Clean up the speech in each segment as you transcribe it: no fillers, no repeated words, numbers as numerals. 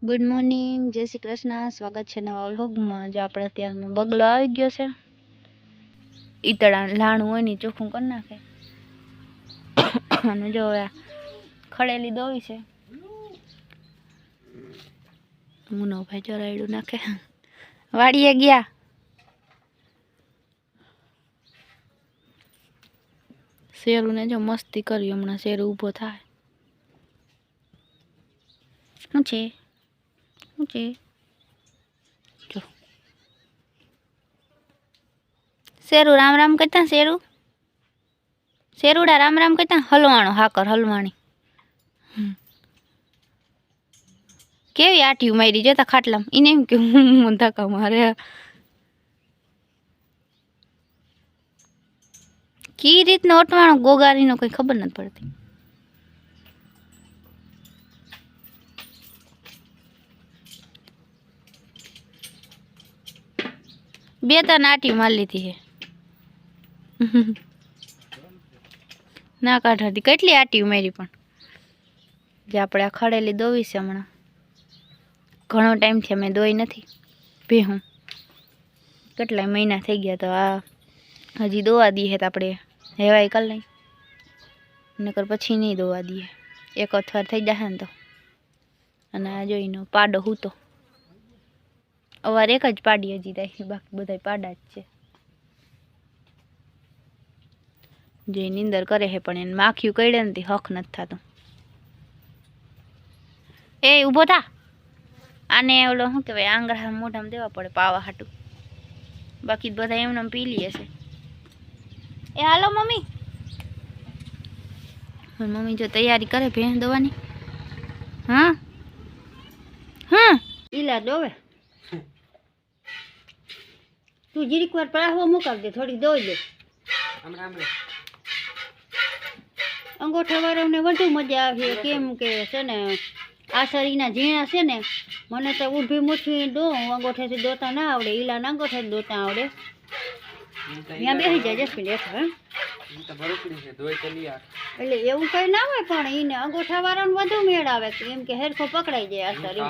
Good morning, જય શ્રી કૃષ્ણ. સ્વાગત છે નવા વ્લોગમાં. જો આપણે અત્યારમાં બગલો આવી ગયો છે. ઈતળા લાણું હોય ને ચોખ્ખું કરી નાખે. અને જો હવે ખડેલી દોવી છે. મુનો ભાઈ ચરાયડું નાખે. વાડીએ ગયા. શેરું ને જો મસ્તી કરી. હમણાં શેરું ઊભો થાય. શું છે? શું છે? જો શેરું રામ રામ કહેતા. શેરુડા રામ રામ કહેતા. હલવાણો હાકર હલવાણી. કેવી આઠિયું મારી જતા ખાટલામાં. એને એમ કે હું ધક્કા મારે. કી રીતનો ઓટવાણો ગોગારીનો કઈ ખબર નથી પડતી. બે ત્રણ આટી મારી લીધી છે. ના કાઢાતી કેટલી આટી મારી પણ જે આપણે આ ખડેલી દોવી છે હમણાં. ઘણો ટાઈમથી અમે દોઈ નથી ભેહું. કેટલાય મહિના થઈ ગયા. તો આ હજી દોવા દઈએ તો આપણે હેવાય કરી લઈ. નકર પછી નહીં દોવા દઈએ. એક અથવાર થઈ જશે ને તો. અને આ જોઈનો પાડો હું તો અવાર એક જ પાડી હજી થાય. બાકી બધા પાડા જ છે. જે નીંદર કરે છે પણ એને માખ્યું કઈડે નથી. હક નથી થતું. એ ઊભો થા. આને ઓલો શું કહેવાય આંગળા મોઢામાં દેવા પડે પાવા હાટું. બાકી બધા એમને પી લે છે. એ હાલો મમ્મી. મમ્મી જો તૈયારી કરે ભેંસ દોવાની. હા હા ઈલા દોવે. તું જીરીક વાર પડાવવા મુકાવ દે. થોડી દોઈ દે. અંગોઠા વાળાને વધુ મજા આવે. કેમ કે છે ને આ શરીરના ઝીણા છે ને. મને તો ઊભી મુઠ્ઠી દો અંગોઠેથી દોતા ના આવડે. ઈલાના અંગોઠે દોતા આવડે. ત્યાં બેસી જાય જસ્મીન એક. એટલે એવું કઈ ના હોય પણ એને અંગોઠા વાળાને વધુ મેળ આવે. એમ કે હેરખો પકડાઈ જાય આ શરીર.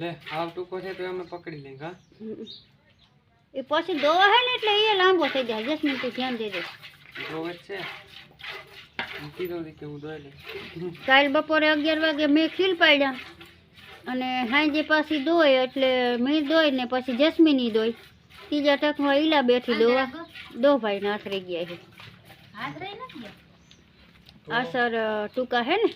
લે આવ ટૂંકો છે તો અમે પકડી લઈ. હા એ પછી દોવા હે ને એટલે એ લાંબો થઈ જાય. જસ્મીન તું ધ્યાન દેજે. દોવે છે મૂકી દો કે હું દોઈ લઈ. કાલ બપોરે 11 વાગે મેં ખીલ પાડ્યા અને હાંજે પાછી દોય. એટલે મેં દોઈ ને પછી જસ્મીની દોઈ. ત્રીજા ટકમાં ઈલા બેઠી દોવા. દો ભાઈ ના હાથ રહી ગયા છે. આ સર ટૂંકા હે ને.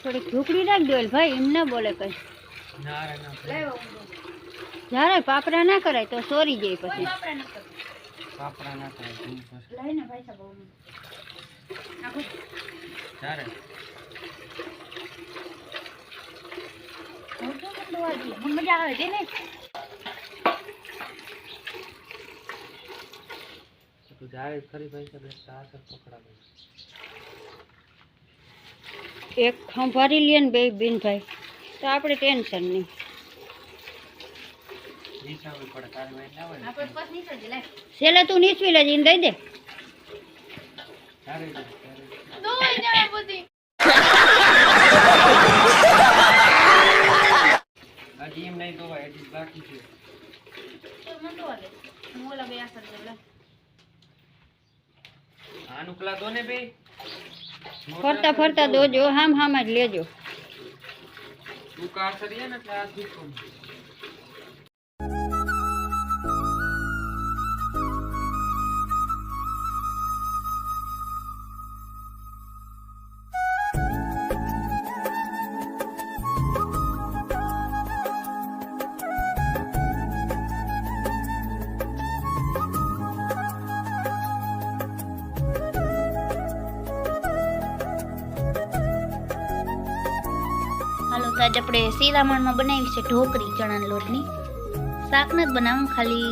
થોડીક ઢુકડી નાખ દો ભાઈ. એમ ના બોલે કઈ. જ્યારે પાપરા ના કરાય તો સોરી જાય પછી. પાપડા ના થાય લઈને ભાઈ સાહેબ ત્યારે મજા આવે છે ને. તું જાય ખરી ભાઈ સાહેબ સાસર પકડા. એક ખંભારી લે ને બે બેન ભાઈ તો આપણે ટેન્શન નહીં. છેલ્લે તું નીચવી લેજે એને દઈ દે. ફરતા ફરતા દોજો. હામ હામ જ લેજો. આજ આપણે શિરામણમાં બનાવી છે ઢોકરી ચણાના લોટની. શાક નથી બનાવવું, ખાલી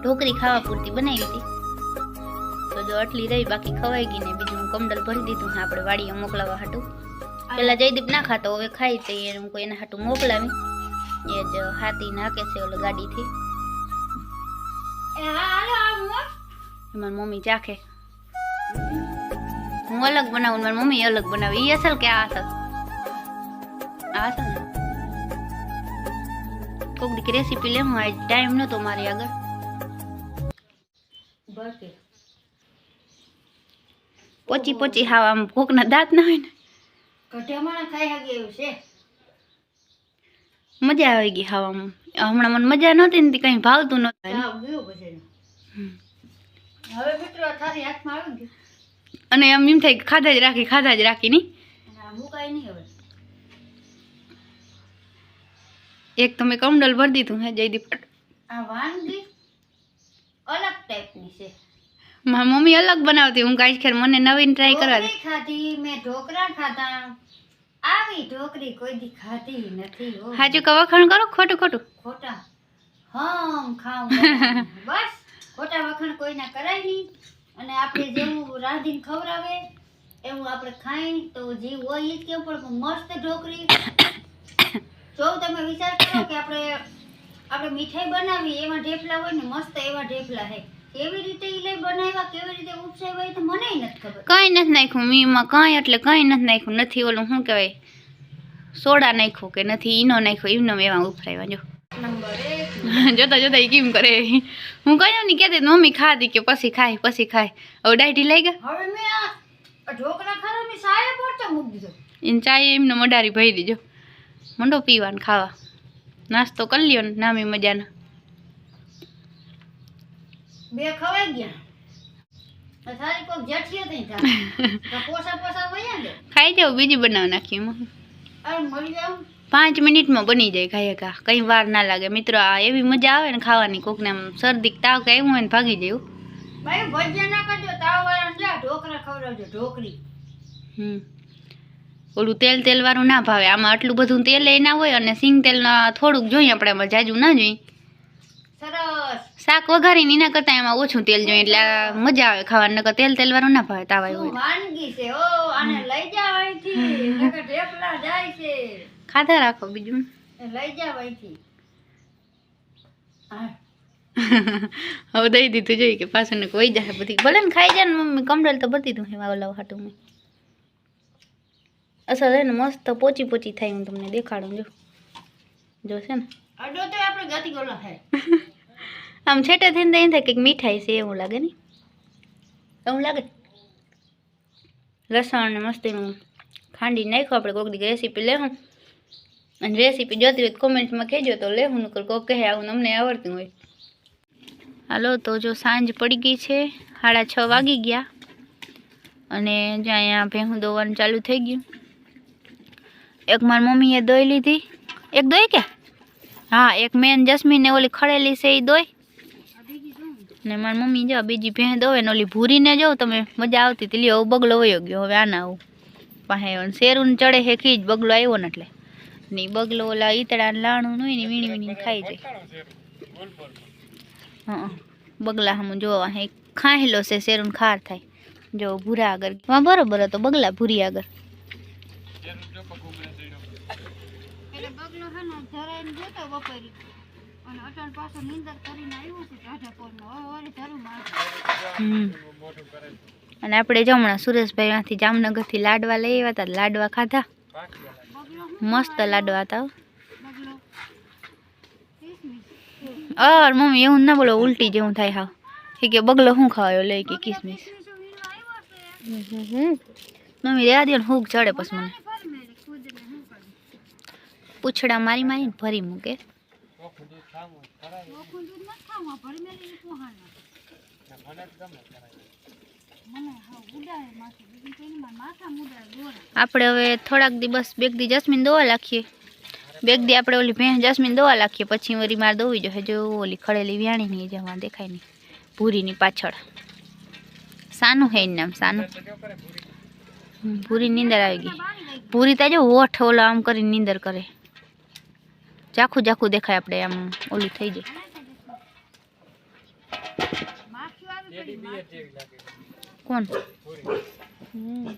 ઢોકરી ખાવા પૂરતી બનાવી હતી. જો આટલી રહી, બાકી ખવાઈ ગઈ ને બીજું હું કમડલ ભરી દીધું ને આપણે વાડીએ મોકલાવવા હાટું. પેલા જયદીપ ના ખાતો, હવે ખાઈ તો હું કોઈ એના હાટું મોકલાવી. એ જ હાથી નાખે છે ઓલી ગાડીથી. મારી મમ્મી ચાખે, હું અલગ બનાવું, મારી મમ્મી અલગ બનાવે. એ અસલ કે આ અસલ? આ અસલ ને કોક દીક રેસીપી લે. હું આજ ટાઈમ નતો મારી આગળ. પોચી પોચી હાવ આમ કોકના દાંત ના હોય ને મજા આવી ગઈ ખાવામાં. હમણાં મને મજા નહોતી ને કઈ ભાવતું નહોતું. અને એમ એમ થાય ખાધા જ રાખી નહીં. એક તો મેં કમડલ ભરી દીધું હે જયદીપ. આ વાનગી અલગ ટાઈપની છે. મારી મમ્મી અલગ બનાવતી, હું કાંઈ ખેર મને નવીન ટ્રાય કરવા દે. ખાધી મેં ઢોકળા ખાધા, આવી ઢોકળી કોઈ દી ખાધી નથી. હાજુ કા વખાણ કરો? ખોટું ખોટું ખોટા ખાઉં બસ. ખોટા વખાણ કોઈના કરાય નહીં. અને આપણે જેવું રાંધીને ખવડાવે એવું આપણે ખાઈ તો જીવ હોય જ કેવું. પણ મસ્ત ઢોકળી. જો તમે વિચાર કરો કે આપણે મીઠાઈ બનાવી એમાં ઢેફલા હોય ને, મસ્ત એવા ઢેફલા હે. કેવી રીતે ઈ લઈ બનાવ્યા, કેવી રીતે ઉપસાવ્યા એ તો મને નથી ખબર. કાંઈ નથી નાખ્યું મીમાં, કાંઈ એટલે કાંઈ નથી નાખ્યું. નથી ઓલું શું કહેવાય સોડા નાખ્યું કે નથી ઈનો નાખ્યો, એમને એમાં ઉફરાવ્યા. જો નંબર 1 જોતા જોતા એ કેમ કરે. હું કહ્યું નહીં કહેતી મમ્મી ખાધી કે પછી ખાય. હવે ડાયટી લઈ ગયા. હવે મેં આ ઢોકળા ખાધા મેં સાયા પડતો મૂકી દીધો. એને ચાય એમને મડારી ભરી દીજો. મંડો પીવાનું ખાવા. નાસ્તો કરી લ્યો ને નામી મજાના. 2 ખવાઈ ગયા. સારી કોક જઠિયો થઈ જાય. પોસા વયા દે. ખાઈ જાવ, બીજી બનાવી નાખી એમાં. અરે મળી જાવ. 5 મિનિટમાં બની જાય ખાઈએ કા, કંઈ વાર ના લાગે. મિત્રો આ એવી મજા આવે ને ખાવાની. કોકને આમ શરદી તાવ કે આવ્યું હોય ને ભાગી જાય. ભાઈ ભજીયા ના કરજો, તાવ વાળા જા ઢોકળા ખવડાવજો. ઢોકળી ઓલું તેલ વાળું ના ભાવે. આમાં આટલું બધું તેલ એ ના હોય અને સિંગ તેલ થોડુંક જોઈએ આપણે, એમાં જાજુ ના જોઈએ. સરસ શાક વઘારીને એના કરતા એમાં ઓછું તેલ જોઈએ એટલે મજા આવે ખાવાની. નકર તેલ વાળું ના ભાવે તાવા હોય. વાનગી છે ઓ, આને લઈ જાવ અહીંથી. નકર ઢેફલા જાય છે. ખાધા રાખો બીજું. લઈ જાવ અહીંથી. હવે દઈ દીધું જોઈએ કે પાછળ ને કોઈ જાય બધી. ભલે ને ખાઈ જાય ને મમ્મી, કમડલ તો ભરતી તું એમાં ઓલા હાટું મેં. અસર હે ને મસ્ત પોચી થાય. હું તમને દેખાડું. જો છે ને અડો તો આપણે ગતિ ગોલા થાય. આમ છેટે થઈને તો એમ થાય કંઈક મીઠાઈ છે એવું લાગે ને. એવું લાગે. લસણ ને મસ્તીનું ખાંડી નાખ્યું. આપણે કોઈક દી રેસીપી લેવું, અને રેસીપી જોતી હોય કોમેન્ટમાં કહેજો તો લેવું. નકર કોક કહે આવું અમને આવડતું હોય. હાલો તો જો સાંજ પડી ગઈ છે, 6:30 વાગી ગયા. અને જ્યાં અહીંયા ભેહું દોવાનું ચાલુ થઈ ગયું. એક મારી મમ્મીએ દોઈ લીધી. એક દોઈ કે હા, એક મેન જસ્મીને ઓલી ખડેલી છે એ દોઈ. ને મારી મમ્મી જો બીજી ભેં દોવે ને ઓલી ભૂરીને જો તમે મજા આવતી હતી. લ્યો બગલો વયો ગયો. હવે આના આવું પાસે શેરું ચડે હે ખીજ બગલો આવ્યો ને એટલે. ને બગલો ઓલા ઈતળા લાણું હોય ને વીણી ખાઈ જાય. હા બગલા હમ જોવા હે ખાહેલો છે, શેરું ખાર થાય. જો ભૂરા આગળ હા બરોબર હતો બગલા ભૂરી આગળ. એટલે બગલો હે ને ધરાઈને જોતો બપોરી અને અટણ પાછો નીંદર કરીને આવ્યો છે ટાઢા પોરમાં. હવે ઓલી ધરું માર. અને આપણે જો હમણાં સુરેશભાઈ માંથી જામનગરથી લાડવા લઈ આવ્યા હતા. લાડવા ખાધા, મસ્ત લાડવા હતા. અર મમ્મી એવું ના બોલો, ઉલટી જેવું થાય. હા કે બગલો શું ખાવાયો લઈ કે કિસમિસ. મમ્મી રેવા દે ને હુક ચડે પછી મને. પૂછડા મારીને ભરી મૂકે. આપણે હવે થોડાક દિવસ બેગદી જસ્મીન દોવા રાખીએ. બેગદી આપણે ઓલી ભેંસ જસ્મીન દોવા રાખીએ, પછી વળી મારે દોવી જોઈએ. જો ઓલી ખડેલી વ્યાણી નહીં જેમાં દેખાય નહીં, ભૂરીની પાછળ. સાનું હે નામ સાનું. ભૂરી નીંદર આવી ગઈ. ભૂરી તા જો હોઠ ઓલા આમ કરીને નીંદર કરે. ઝાખું દેખાય આપણે આમ ઓલું થઈ જાય. ટેડી બિયર જેવી લાગે કોણ પૂરી હમ